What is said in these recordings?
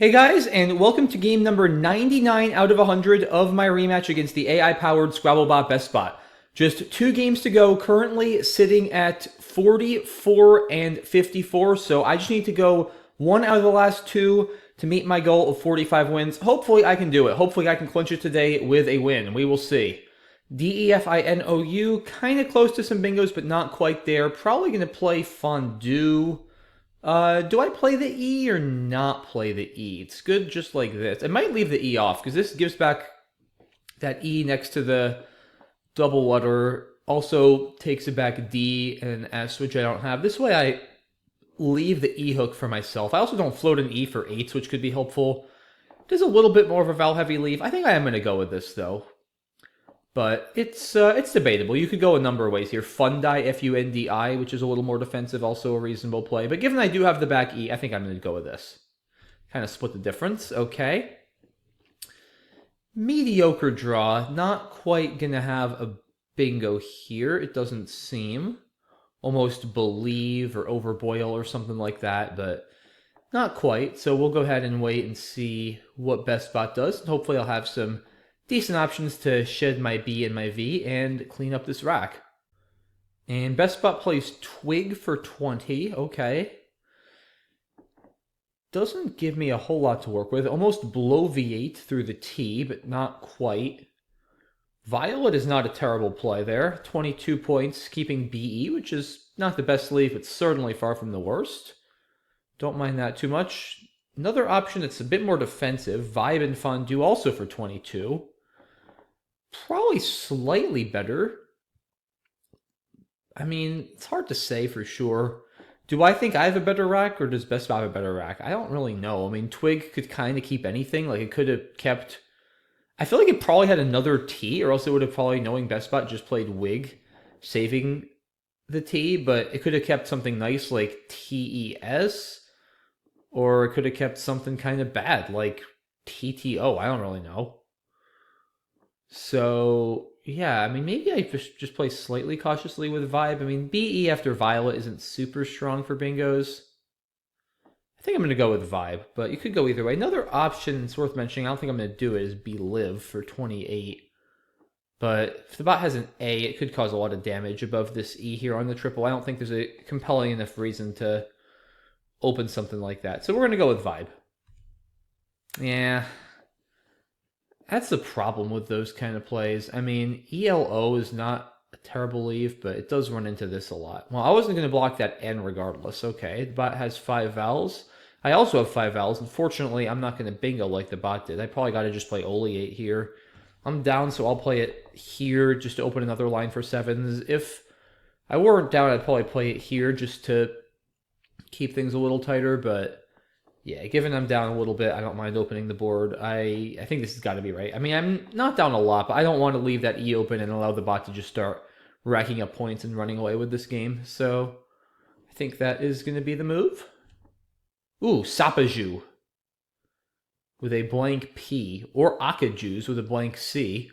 Hey guys, and welcome to game number 99 out of 100 of my rematch against the AI-powered Scrabble BestBot. Just 2 games to go, currently sitting at 44 and 54, so I just need to go 1 out of the last 2 to meet my goal of 45 wins. Hopefully I can do it. Hopefully I can clinch it today with a win. We will see. DEFINOU, kind of close to some bingos, but not quite there. Probably going to play Fondue. Do I play the E or not play the E? It's good just like this. I might leave the E off because this gives back that E next to the double letter. Also takes it back D and an S, which I don't have. This way I leave the E hook for myself. I also don't float an E for 8s, which could be helpful. There's a little bit more of a vowel heavy leave. I think I am going to go with this though. But it's debatable. You could go a number of ways here. Fundi, F-U-N-D-I, which is a little more defensive, also a reasonable play. But given I do have the back E, I think I'm going to go with this. Kind of split the difference. Okay. Mediocre draw. Not quite going to have a bingo here, it doesn't seem. Almost believe or overboil or something like that, but not quite. So we'll go ahead and wait and see what BestBot does. And hopefully I'll have some decent options to shed my B and my V and clean up this rack. And BestBot plays Twig for 20. Okay. Doesn't give me a whole lot to work with. Almost below V8 through the T, but not quite. Violet is not a terrible play there. 22 points, keeping BE, which is not the best leave, but certainly far from the worst. Don't mind that too much. Another option that's a bit more defensive, Vibe and Fondue also for 22. Probably slightly better. I mean, it's hard to say for sure. Do I think I have a better rack, or does BestBot have a better rack? I don't really know. I mean, Twig could kind of keep anything. Like, it could have kept... I feel like it probably had another T, or else it would have probably, knowing BestBot, just played Wig, saving the T, but it could have kept something nice like TES, or it could have kept something kind of bad like TTO. I don't really know. So, yeah, I mean, maybe I just play slightly cautiously with Vibe. I mean, BE after Violet isn't super strong for bingos. I think I'm going to go with Vibe, but you could go either way. Another option that's worth mentioning, I don't think I'm going to do it, is Belive for 28. But if the bot has an A, it could cause a lot of damage above this E here on the triple. I don't think there's a compelling enough reason to open something like that. So we're going to go with Vibe. Yeah, that's the problem with those kind of plays. I mean, ELO is not a terrible leave, but it does run into this a lot. Well, I wasn't going to block that N regardless. Okay, the bot has 5 vowels. I also have 5 vowels. Unfortunately, I'm not going to bingo like the bot did. I probably got to just play Oleate here. I'm down, so I'll play it here just to open another line for 7s. If I weren't down, I'd probably play it here just to keep things a little tighter, but yeah, given I'm down a little bit, I don't mind opening the board. I think this has got to be right. I mean, I'm not down a lot, but I don't want to leave that E open and allow the bot to just start racking up points and running away with this game. So I think that is going to be the move. Ooh, Sapaju with a blank P, or Akajus with a blank C.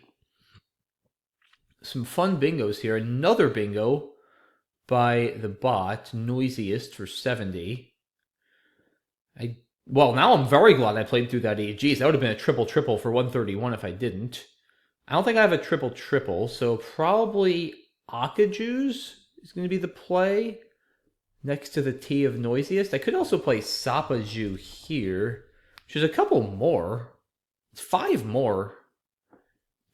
Some fun bingos here. Another bingo by the bot, Noisiest for 70. Well, now I'm very glad I played through that E. Geez, that would have been a triple-triple for 131 if I didn't. I don't think I have a triple-triple, so probably Akajus is going to be the play next to the T of Noisiest. I could also play Sapaju here, which is a couple more. It's 5 more.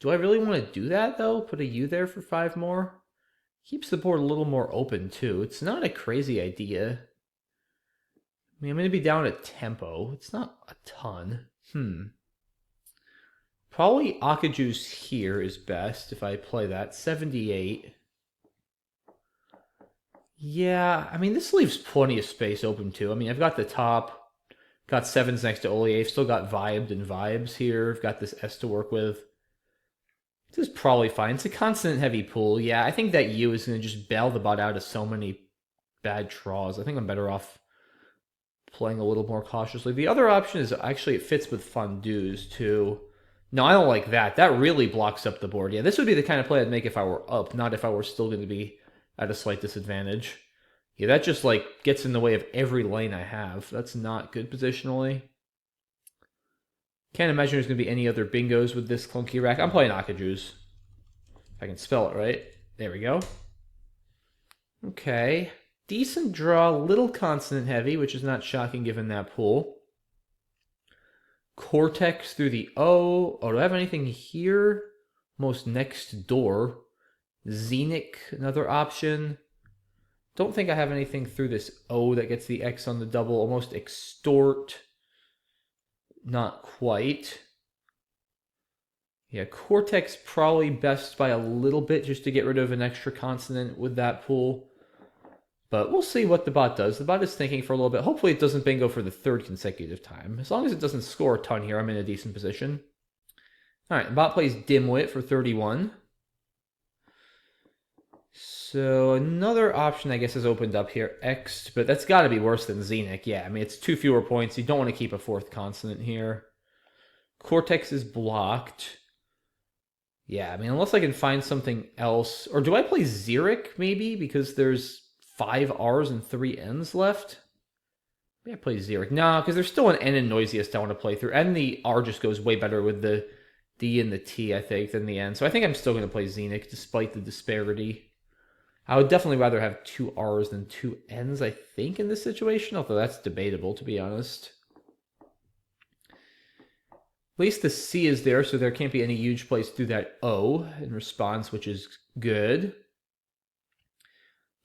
Do I really want to do that, though? Put a U there for 5 more? Keeps the board a little more open, too. It's not a crazy idea. I mean, I'm going to be down at tempo. It's not a ton. Probably Akajus here is best if I play that. 78. Yeah, I mean, this leaves plenty of space open, too. I mean, I've got the top, got 7s next to Olie. I've still got Vibed and Vibes here. I've got this S to work with. This is probably fine. It's a constant heavy pool. Yeah, I think that U is going to just bail the bot out of so many bad draws. I think I'm better off playing a little more cautiously. The other option is actually it fits with Fondues too. No, I don't like that. That really blocks up the board. Yeah, this would be the kind of play I'd make if I were up, not if I were still going to be at a slight disadvantage. Yeah, that just like gets in the way of every lane I have. That's not good positionally. Can't imagine there's going to be any other bingos with this clunky rack. I'm playing Akaju's. If I can spell it right. There we go. Okay. Decent draw, little consonant heavy, which is not shocking given that pool. Cortex through the O. Oh, do I have anything here? Most next door. Xenic, another option. Don't think I have anything through this O that gets the X on the double. Almost extort. Not quite. Yeah, Cortex probably best by a little bit just to get rid of an extra consonant with that pool. But we'll see what the bot does. The bot is thinking for a little bit. Hopefully it doesn't bingo for the third consecutive time. As long as it doesn't score a ton here, I'm in a decent position. All right, the bot plays Dimwit for 31. So another option, I guess, has opened up here. X, but that's got to be worse than Xenic. Yeah, I mean, it's 2 fewer points. You don't want to keep a fourth consonant here. Cortex is blocked. Yeah, I mean, unless I can find something else. Or do I play Xeric, maybe? Because there's 5 R's and 3 N's left. Maybe I play Xeric. Nah, because there's still an N in Noisiest I want to play through. And the R just goes way better with the D and the T, I think, than the N. So I think I'm still going to play Xenic, despite the disparity. I would definitely rather have 2 R's than 2 N's, I think, in this situation. Although that's debatable, to be honest. At least the C is there, so there can't be any huge plays through that O in response, which is good.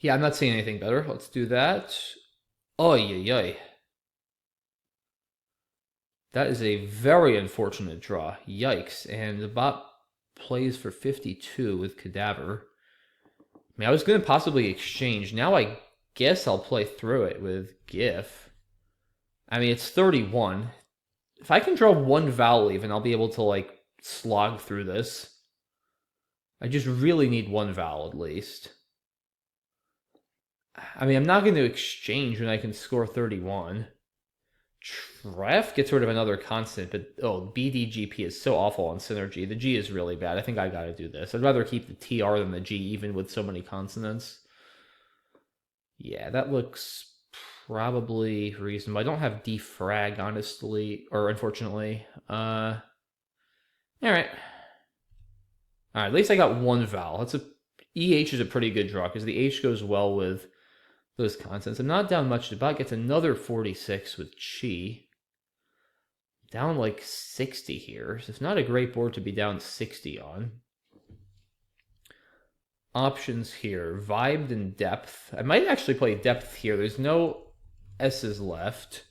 Yeah, I'm not seeing anything better. Let's do that. Oy, oy, oy. That is a very unfortunate draw. Yikes. And the bot plays for 52 with Cadaver. I mean, I was going to possibly exchange. Now I guess I'll play through it with GIF. I mean, it's 31. If I can draw 1 vowel even, I'll be able to, like, slog through this. I just really need 1 vowel at least. I mean, I'm not going to exchange when I can score 31. Tref gets rid of another constant, but BDGP is so awful on Synergy. The G is really bad. I think I got to do this. I'd rather keep the TR than the G, even with so many consonants. Yeah, that looks probably reasonable. I don't have defrag, honestly, or unfortunately. All right. At least I got 1 vowel. That's EH is a pretty good draw because the H goes well with those consonants. I'm not down much. The bot gets another 46 with Chi. Down like 60 here. So it's not a great board to be down 60 on. Options here. Vibed and depth. I might actually play depth here. There's no S's left.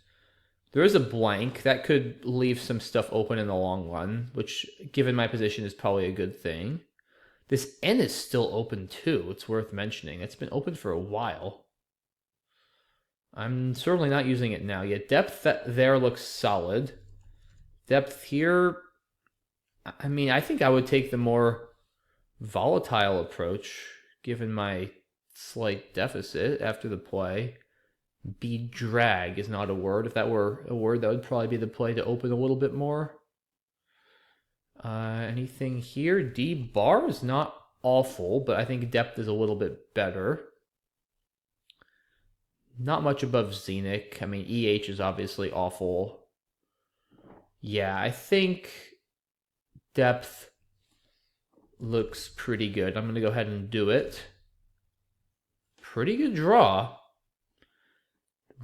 There is a blank. That could leave some stuff open in the long run, which, given my position, is probably a good thing. This N is still open too. It's worth mentioning. It's been open for a while. I'm certainly not using it now yet. Depth there looks solid. Depth here, I mean, I think I would take the more volatile approach, given my slight deficit after the play. Bedrag is not a word. If that were a word, that would probably be the play to open a little bit more. Anything here? D bar is not awful, but I think depth is a little bit better. Not much above Xenic. I mean, EH is obviously awful. Yeah, I think depth looks pretty good. I'm going to go ahead and do it. Pretty good draw.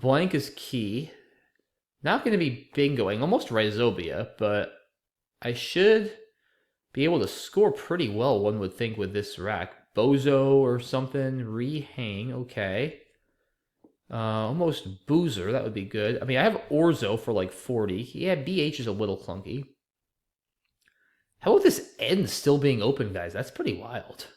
Blank is key. Not going to be bingoing. Almost Rhizobia, but I should be able to score pretty well, one would think, with this rack. Bozo or something. Rehang. Okay. Almost Boozer. That would be good. I mean, I have Orzo for like 40. Yeah, BH is a little clunky. How about this N still being open, guys? That's pretty wild.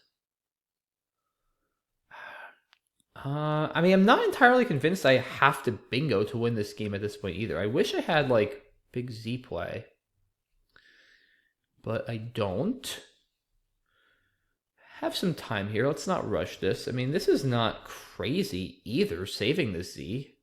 I mean, I'm not entirely convinced I have to bingo to win this game at this point either. I wish I had, like, big Z play. But I don't. Have some time here. Let's not rush this. I mean, this is not crazy either, saving the Z.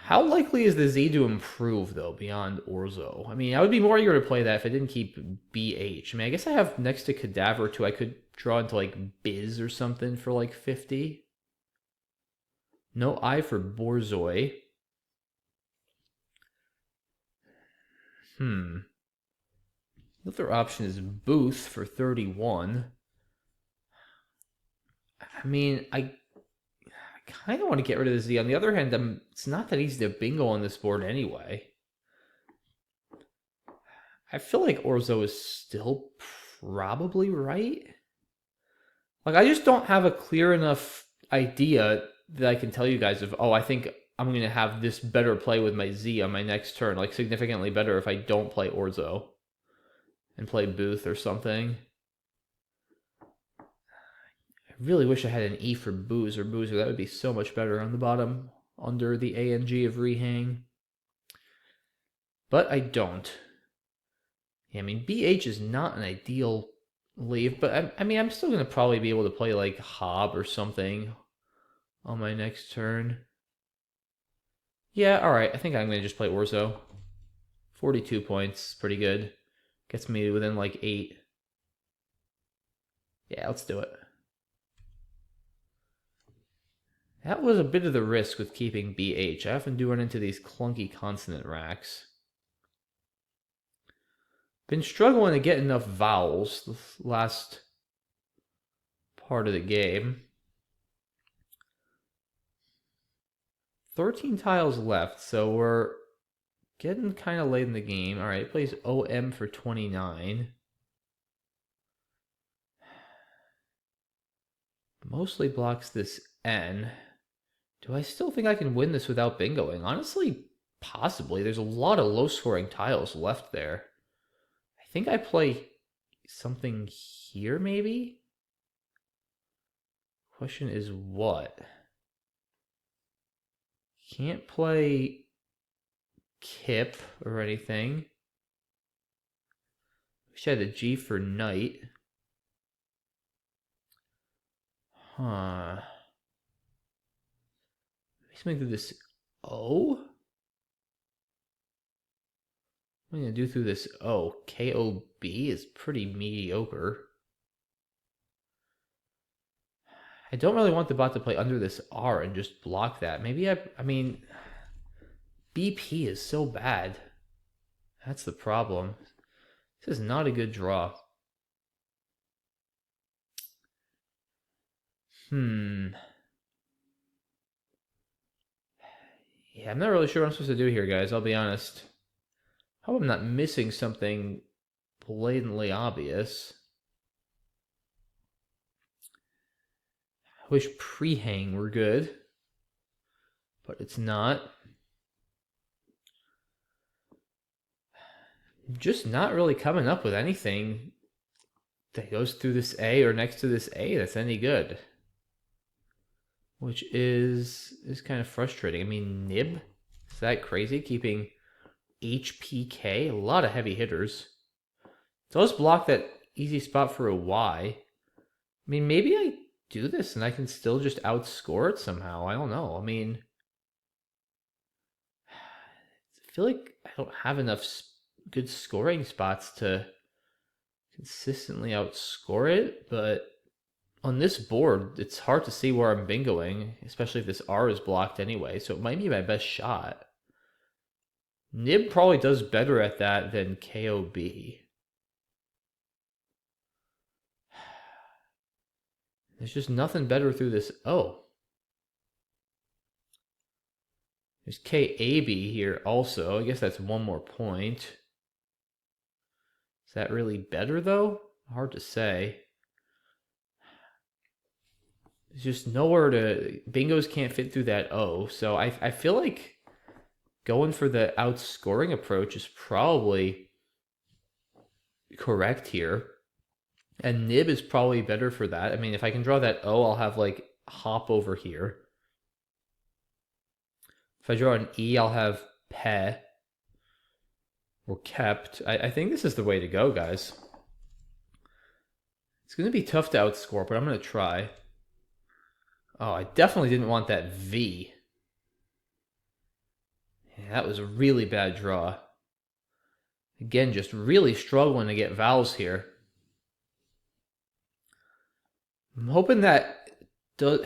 How likely is the Z to improve, though, beyond Orzo? I mean, I would be more eager to play that if I didn't keep BH. I mean, I guess I have next to Cadaver, too. I could draw into, like, Biz or something for, like, 50. No I for Borzoi. The other option is Booth for 31. I mean, I kind of want to get rid of the Z. On the other hand, it's not that easy to bingo on this board anyway. I feel like Orzo is still probably right. Like, I just don't have a clear enough idea that I can tell you guys of, oh, I think I'm going to have this better play with my Z on my next turn. Like, significantly better if I don't play Orzo and play Booth or something. I really wish I had an E for Boozer. That would be so much better on the bottom under the A and G of Rehang. But I don't. Yeah, I mean, BH is not an ideal leave, but I mean, I'm still going to probably be able to play like Hob or something on my next turn. Yeah, all right. I think I'm going to just play Orzo. 42 points, pretty good. Gets me within like 8. Yeah, let's do it. That was a bit of the risk with keeping BH. I often do run into these clunky consonant racks. Been struggling to get enough vowels the last part of the game. 13 tiles left, so we're getting kind of late in the game. All right, plays OM for 29. Mostly blocks this N. Do I still think I can win this without bingoing? Honestly, possibly. There's a lot of low-scoring tiles left there. I think I play something here, maybe? Question is what? Can't play Kip or anything. Wish I had a G for knight. Huh. Maybe something through this O? What am I going to do through this O? KOB is pretty mediocre. I don't really want the bot to play under this R and just block that. Maybe I mean, BP is so bad. That's the problem. This is not a good draw. Yeah, I'm not really sure what I'm supposed to do here, guys. I'll be honest. I hope I'm not missing something blatantly obvious. I wish pre-hang were good, but it's not. I'm just not really coming up with anything that goes through this A or next to this A that's any good. Which is kind of frustrating. I mean, Nib? Is that crazy? Keeping HPK? A lot of heavy hitters. It does block that easy spot for a Y. I mean, maybe I do this and I can still just outscore it somehow. I don't know. I mean, I feel like I don't have enough good scoring spots to consistently outscore it, but on this board, it's hard to see where I'm bingoing, especially if this R is blocked anyway, so it might be my best shot. Nib probably does better at that than KOB. There's just nothing better through this. Oh. There's KAB here also. I guess that's one more point. Is that really better, though? Hard to say. There's just nowhere to... Bingos can't fit through that O, so I feel like going for the outscoring approach is probably correct here. And Nib is probably better for that. I mean, if I can draw that O, I'll have, like, hop over here. If I draw an E, I'll have Pe or kept. I think this is the way to go, guys. It's going to be tough to outscore, but I'm going to try. Oh, I definitely didn't want that V. Yeah, that was a really bad draw. Again, just really struggling to get vowels here. I'm hoping that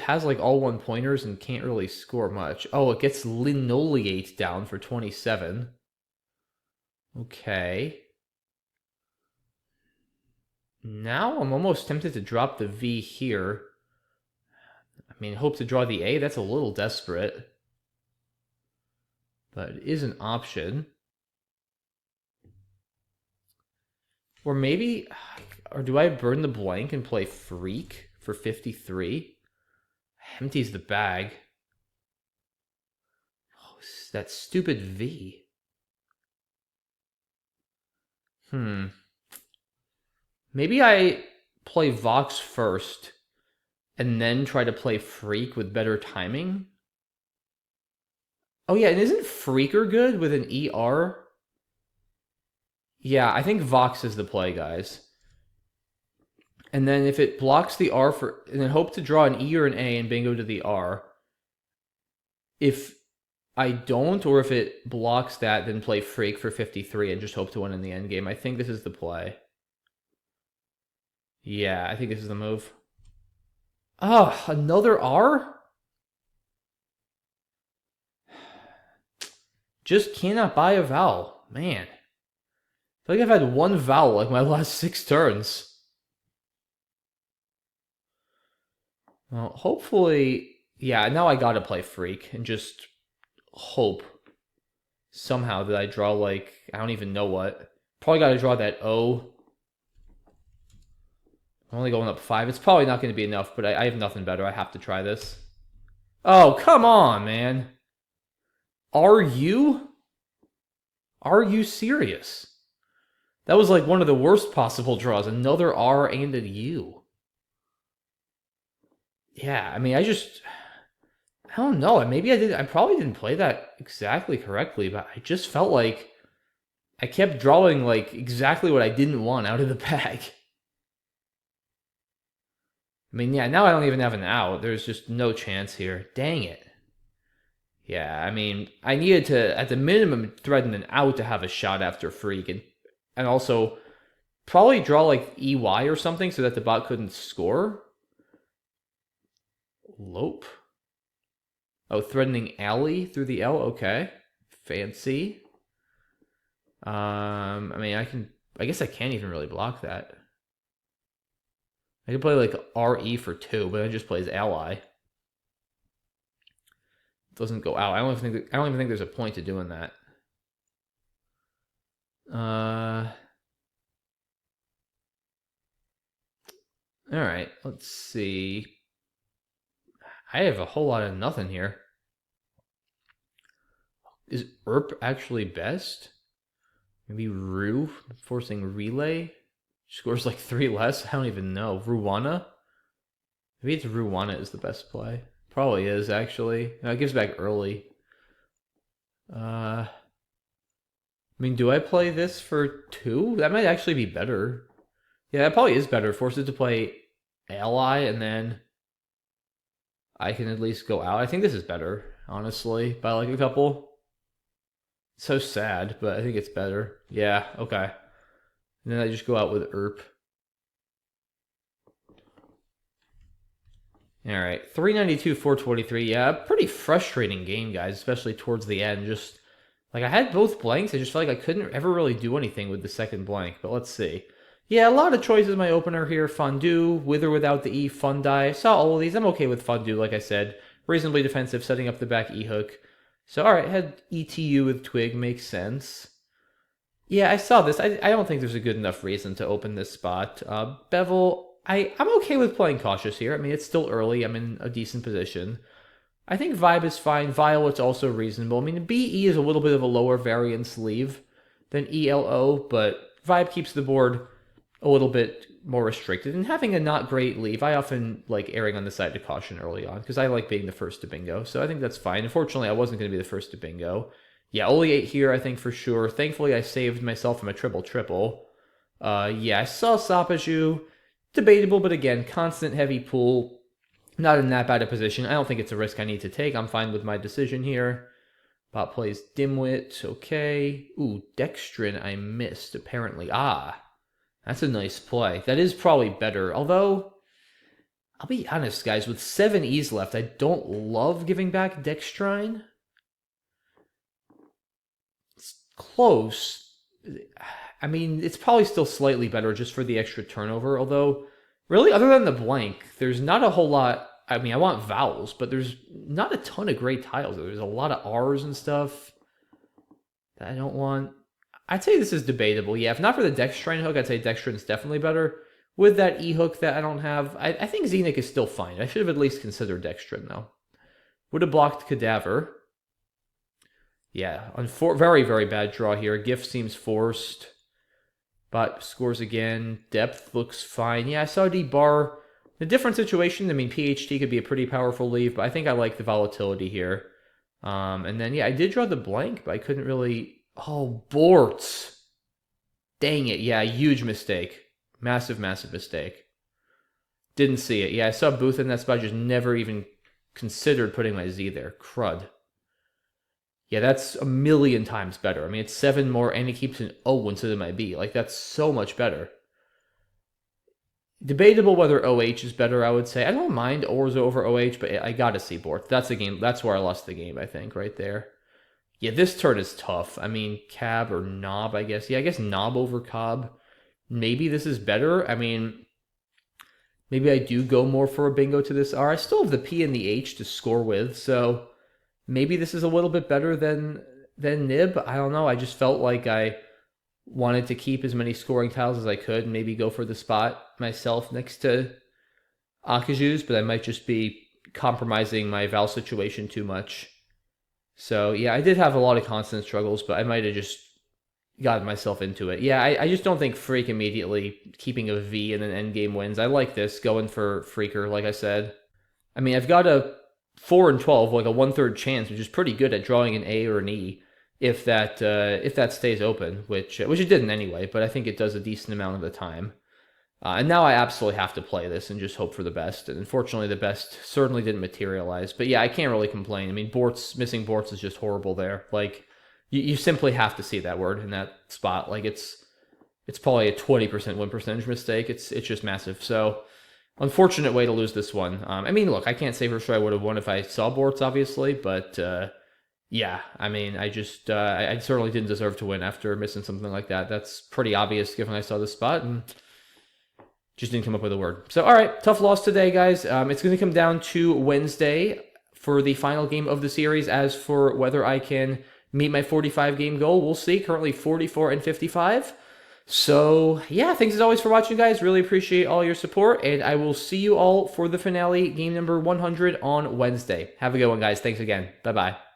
has like all one pointers and can't really score much. Oh, it gets linoleate down for 27. Okay. Now I'm almost tempted to drop the V here. I mean, hope to draw the A. That's a little desperate. But it is an option. Or maybe... Or do I burn the blank and play Freak for 53? Empties the bag. Oh, that stupid V. Maybe I play Vox first and then try to play Freak with better timing. Oh yeah, and isn't Freaker good with an ER? Yeah, I think Vox is the play, guys. And then if it blocks the R for, and then hope to draw an E or an A and bingo to the R. If I don't, or if it blocks that, then play Freak for 53 and just hope to win in the end game. I think this is the play. Yeah, I think this is the move. Oh, another R? Just cannot buy a vowel. Man. I feel like I've had one vowel like my last 6 turns. Well, hopefully... Yeah, now I gotta play Freak and just hope somehow that I draw, like, I don't even know what. Probably gotta draw that O. I'm only going up 5. It's probably not going to be enough, but I have nothing better. I have to try this. Oh, come on, man. Are you? Are you serious? That was like one of the worst possible draws. Another R and a U. Yeah, I mean, I don't know. Maybe I probably didn't play that exactly correctly, but I just felt like I kept drawing like exactly what I didn't want out of the bag. I mean, yeah, now I don't even have an out. There's just no chance here. Dang it. Yeah, I mean, I needed to, at the minimum, threaten an out to have a shot after Freak, and also probably draw like EY or something so that the bot couldn't score. Lope. Oh, threatening alley through the L. Okay, fancy. I mean, I guess I can't even really block that. I could play like RE for 2, but it just plays ally. Doesn't go out. I don't even think there's a point to doing that. All right, let's see. I have a whole lot of nothing here. Is ERP actually best? Maybe Rue forcing relay? Scores like 3 less? I don't even know. Ruwana? Maybe it's Ruwana is the best play. Probably is, actually. No, it gives back early. I mean, do I play this for 2? That might actually be better. Yeah, that probably is better. Force it to play ally, and then I can at least go out. I think this is better, honestly, by like a couple. So sad, but I think it's better. Yeah, okay. And then I just go out with ERP. All right, 392, 423. Yeah, pretty frustrating game, guys, especially towards the end. Just like I had both blanks, I just felt like I couldn't ever really do anything with the second blank. But let's see. Yeah, a lot of choices in my opener here. Fondue, with or without the E, Fundi. Saw all of these. I'm okay with Fondue, like I said. Reasonably defensive, setting up the back E hook. So, all right, had ETU with Twig. Makes sense. Yeah, I saw this. I don't think there's a good enough reason to open this spot. Bevel, I'm okay with playing cautious here. I mean, it's still early. I'm in a decent position. I think Vibe is fine. Violet's also reasonable. I mean, BE is a little bit of a lower variance leave than ELO, but Vibe keeps the board a little bit more restricted. And having a not great leave, I often like erring on the side of caution early on because I like being the first to bingo. So I think that's fine. Unfortunately, I wasn't going to be the first to bingo. Yeah, only 8 here, I think, for sure. Thankfully, I saved myself from a triple-triple. Yeah, I saw Sapaju. Debatable, but again, constant heavy pool. Not in that bad a position. I don't think it's a risk I need to take. I'm fine with my decision here. Bot plays Dimwit. Okay. Ooh, Dextrin I missed, apparently. Ah, that's a nice play. That is probably better. Although, I'll be honest, guys. With 7 E's left, I don't love giving back Dextrine. Close. I mean, it's probably still slightly better just for the extra turnover. Although, really, other than the blank, there's not a whole lot. I mean, I want vowels, but there's not a ton of great tiles. There's a lot of R's and stuff that I don't want. I'd say this is debatable. Yeah, if not for the dextrine hook, I'd say dextrine's definitely better. With that E hook that I don't have, I think Xenic is still fine. I should have at least considered dextrine, though. Would have blocked Cadaver. Yeah, very, very bad draw here. Gift seems forced. But scores again. Depth looks fine. Yeah, I saw D-Bar. A different situation. I mean, PHT could be a pretty powerful leave, but I think I like the volatility here. And then, yeah, I did draw the blank, but I couldn't really... Oh, Bortz. Dang it. Yeah, huge mistake. Massive, massive mistake. Didn't see it. Yeah, I saw Booth in that spot. Just never even considered putting my Z there. Crud. Yeah, that's a million times better. I mean, it's 7 more, and it keeps an O instead of my B. Like, that's so much better. Debatable whether OH is better, I would say. I don't mind Orzo over OH, but I gotta see Bort. That's the game. That's where I lost the game, I think, right there. Yeah, this turn is tough. I mean, Cab or Knob, I guess. Yeah, I guess Knob over Cobb. Maybe this is better. I mean, maybe I do go more for a bingo to this R. I still have the P and the H to score with, so... Maybe this is a little bit better than Nib. I don't know. I just felt like I wanted to keep as many scoring tiles as I could and maybe go for the spot myself next to Akaju's, but I might just be compromising my Val situation too much. So, yeah, I did have a lot of constant struggles, but I might have just gotten myself into it. Yeah, I just don't think Freak immediately keeping a V and then Endgame wins. I like this, going for Freaker, like I said. I mean, I've got a 4 and 12, like a 1/3 chance, which is pretty good at drawing an A or an E if that stays open, which it didn't anyway, but I think it does a decent amount of the time. And now I absolutely have to play this and just hope for the best. And unfortunately, the best certainly didn't materialize. But yeah, I can't really complain. I mean, missing Bortz is just horrible there. Like, you simply have to see that word in that spot. Like, it's probably a 20% win percentage mistake. It's just massive. So, unfortunate way to lose this one. I mean, look, I can't say for sure I would have won if I saw Bortz, obviously, but yeah, I mean, I just I certainly didn't deserve to win after missing something like that. That's pretty obvious given I saw the spot and just didn't come up with a word. So, all right, tough loss today, guys. It's going to come down to Wednesday for the final game of the series. As for whether I can meet my 45 game goal, we'll see. Currently 44 and 55. So, yeah, thanks as always for watching, guys. Really appreciate all your support, and I will see you all for the finale, game number 100 on Wednesday. Have a good one, guys. Thanks again. Bye-bye.